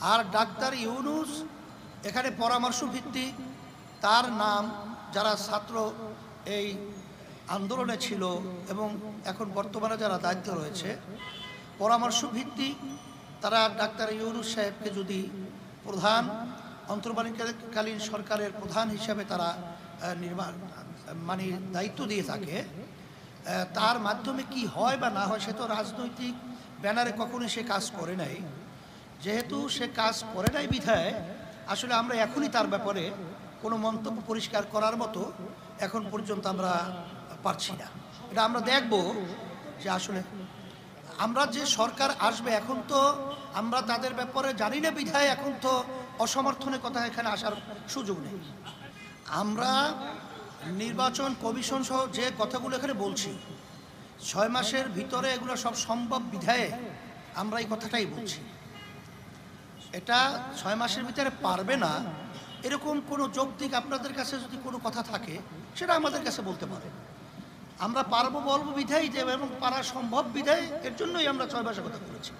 আর doctor Yunus এখানে পরামর্শ ভিত্তিক, তার নাম যারা ছাত্র এই আন্দোলনে ছিল এবং এখন বর্তমানে যারা দায়িত্ব রয়েছে, পরামর্শ ভিত্তিক তারা ডাক্তার ইউনূস সাহেবকে যদি প্রধান অন্তর্বর্তীকালীন সরকারের প্রধান হিসাবে তারা দায়িত্ব দিয়ে থাকে, তার মাধ্যমে কি হয় বা না হয় সে তো রাজনৈতিক ব্যানারে কখনোই সে কাজ করে নাই। যেহেতু সে কাজ করে নাই বিধায় আসলে আমরা এখনই তার ব্যাপারে কোনো মন্তব্য পরিষ্কার করার মতো এখন পর্যন্ত আমরা পারছি না। এটা আমরা দেখব যে আসলে আমরা যে সরকার আসবে, এখন তো আমরা তাদের ব্যাপারে জানি না বিধায় এখন তো অসমর্থনের কথা এখানে আসার সুযোগ নেই। আমরা নির্বাচন কমিশন সহ যে কথাগুলো এখানে বলছি, 6 মাসের ভিতরে এগুলো সব সম্ভব বিধায় আমরা এই কথাটাই বলছি। এটা 6 মাসের ভিতরে পারবে না এরকম কোনো যৌক্তিক আপনাদের কাছে যদি কোনো কথা থাকে সেটা আমাদের কাছে বলতে পারে। আমরা পারবো বলবো বিধায় যে এবং পারা সম্ভব বিধায়, এর জন্যই আমরা 6 মাসের কথা বলেছি।